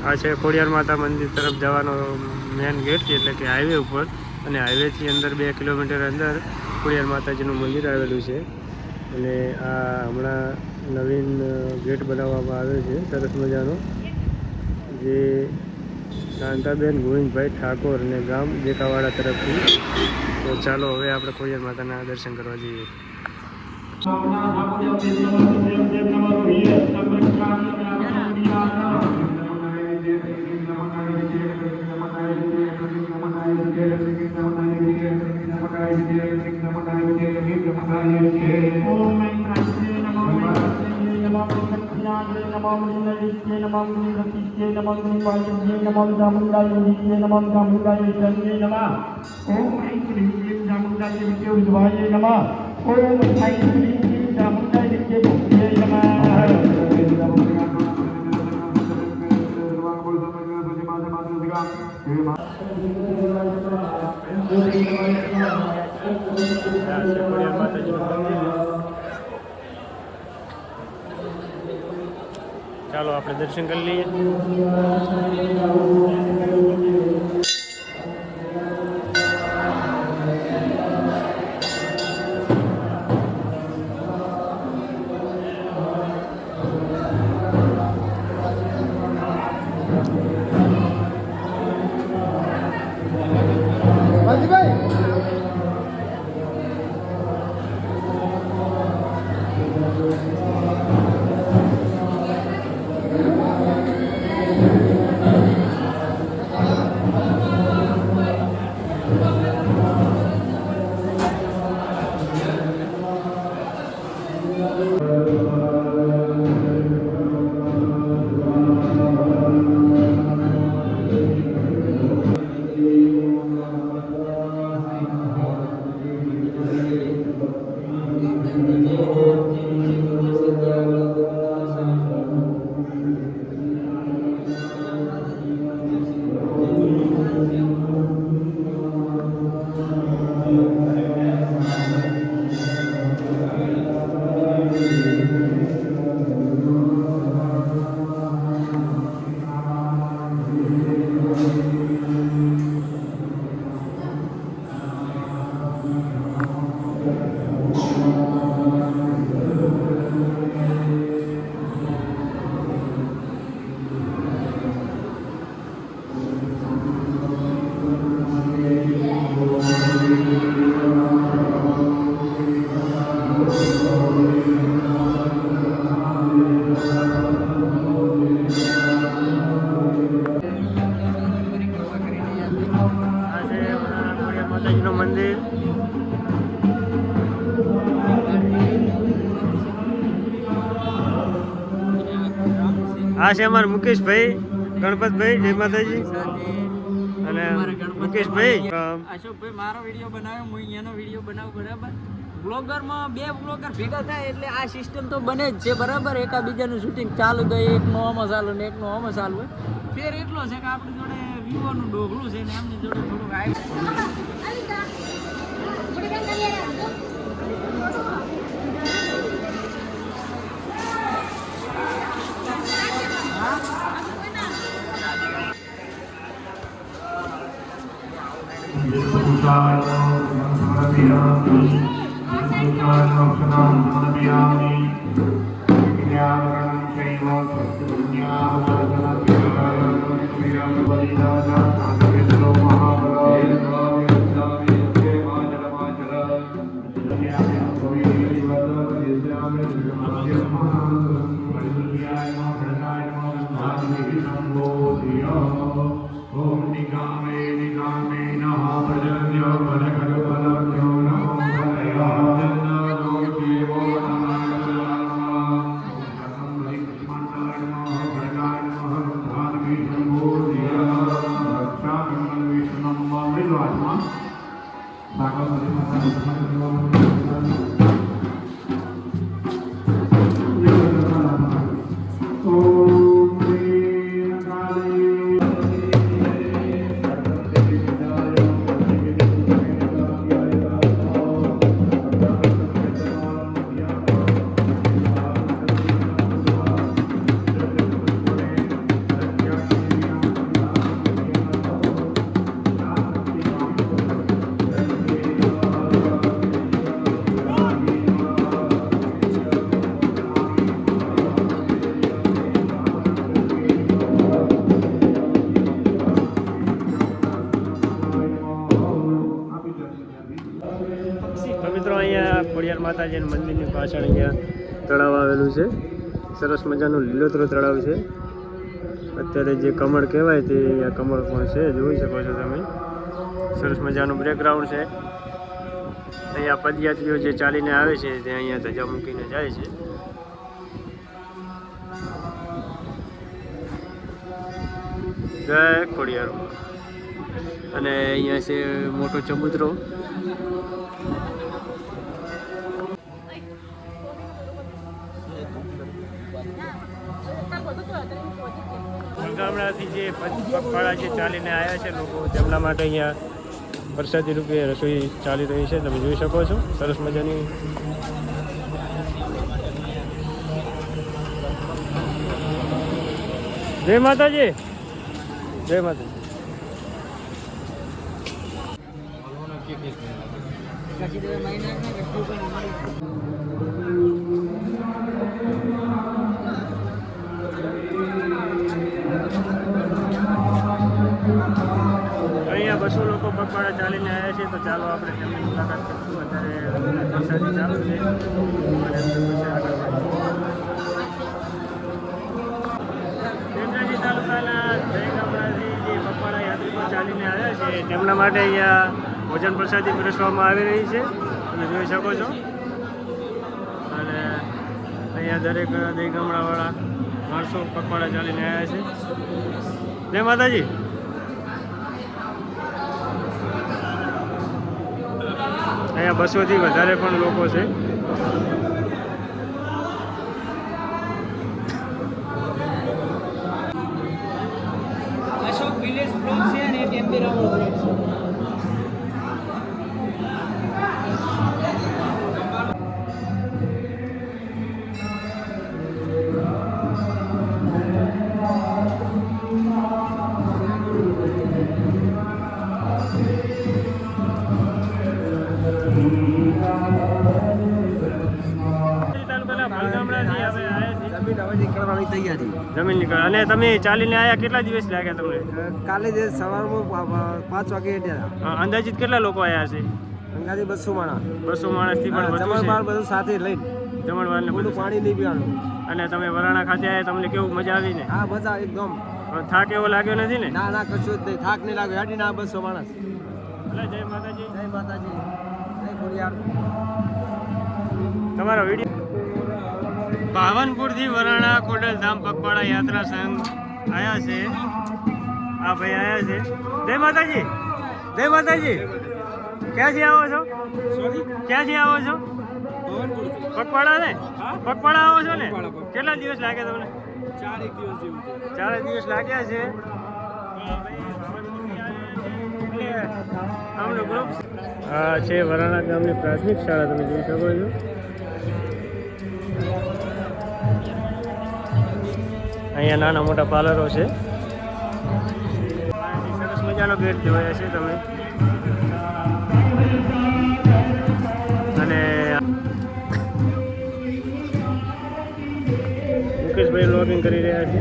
આ છે ખોડિયાર માતા મંદિર તરફ જવાનો મેન ગેટ, એટલે કે હાઈવે ઉપર, અને હાઈવેથી અંદર 2 કિલોમીટર અંદર ખોડિયાર માતાજીનું મંદિર આવેલું છે. અને આ હમણાં નવીન ગેટ બનાવવામાં આવ્યો છે સરસ મજાનો, જે શાંતાબેન ગોવિંદભાઈ ઠાકોર અને ગામ દેકાવાડા તરફથી. તો ચાલો હવે આપણે ખોડિયાર માતાના દર્શન કરવા જઈએ. ચાલો આપણે દર્શન કરી લઈએ. માતાજીનું મંદિર. આ છે અમારા મુકેશભાઈ, ગણપતભાઈ, જય માતાજી. અને મુકેશભાઈ, અશોકભાઈ મારો વિડીયો બનાવ્યો, હું અહીંયાનો વિડીયો બનાવું, બરાબર. બ્લોગરમાં 2 બ્લોગર ભેગા થાય એટલે આ સિસ્ટમ તો બને જ છે, બરાબર. એકાબીજાનું શૂટિંગ ચાલુ તો એકનો આમાં ચાલુ ને એકનો આમાં ચાલુ હોય. ફેર એટલો છે કે આપણી જોડે વિવોનું ડોગલું છે ને એમની જોડે થોડુંક માતાજીના મંદિરની પાછળ અહીંયા તળાવ આવેલું છે. સરસ મજાનું લીલોતરો તળાવ છે. અત્યારે જે કમળ કહેવાય તે અહીંયા કમળ પણ છે, જોઈ શકો છો તમે. સરસ મજાનું બેકગ્રાઉન્ડ છે. અહીંયા પદયાત્રીઓ જે ચાલીને આવે છે તે અહીંયા ધજા મૂકીને જાય છે. જય ખોડિયાર. અને અહીંયા છે મોટો ચબૂતરો. ગામડાથી જે પગપાળા જે ચાલીને આવ્યા છે લોકો, તેમના માટે અહીંયા પ્રસાદી રૂપે રસોઈ ચાલી રહી છે, તમે જોઈ શકો છો. સરસ મજાની જય માતાજી. જય માતાજી. અહીંયા 200 લોકો પગપાળા ચાલીને આવ્યા છે, તો ચાલો આપણે તેમની મુલાકાત કરીશું. અત્યારે પ્રસાદી ચાલુ છે. બેચરાજી તાલુકાના દરેક ગામડાથી જે પગપાળા યાત્રિકો ચાલીને આવ્યા છે તેમના માટે અહીંયા ભોજન પ્રસાદી પીરસવામાં આવી રહી છે, તમે જોઈ શકો છો. અને અહીંયા દરેક ગામડાવાળા માણસો પગપાળા ચાલીને આવ્યા છે. જય માતાજી. અહીંયા 200 થી વધારે પણ લોકો છે. અશોક વિલેજ બ્લોક છે અને ટેમ્પી રાઉન્ડ બ્લોક છે. જમીન નીકળ. અને તમે ચાલીને આવ્યા, કેટલા દિવસ લાગ્યા તમને? કાલે જે સવારમાં 5 વાગે હા, અંદાજિત કેટલા લોકો આવ્યા છે? અંદાજે 200 માણસ. 200 માણસથી પણ વધુ જમણવાર છે. બધું સાથે લઈને જમણવાર ને બધું. પાણી નહીં પીવાનું. અને તમે વરાણા ખાતે આવ્યા, તમને કેવું મજા આવી ને? હા મજા એકદમ. થાક એવો લાગ્યો નથી ને? ના કશું જ નહીં, થાક નહીં લાગ્યો. હેડી ના 200 માણસ. જય માતાજી. જય માતાજી. જય ખોડિયાર. તમારો વિડીયો. ભાવનપુરથી વરાણા ખોડલધામ પગપાળા યાત્રા સંઘ આવ્યા છે. આ ભાઈ આવ્યા છે. જય માતાજી. જય માતાજી. ક્યાંથી આવો છો? ક્યાંથી આવો છો? પગપાળા ને? પગપાળા આવો છો ને? કેટલા દિવસ લાગ્યા તમને? 4 દિવસ લાગ્યા છે. આ છે વરાણા ગામની પ્રાથમિક શાળા, તમે જોઈ શકો છો. અહીંયા નાના મોટા પાર્લરો છે. સરસ મજાનો ગેટ જોયા છે તમે. અને મુકેશભાઈ વ્લોગિંગ કરી રહ્યા છે.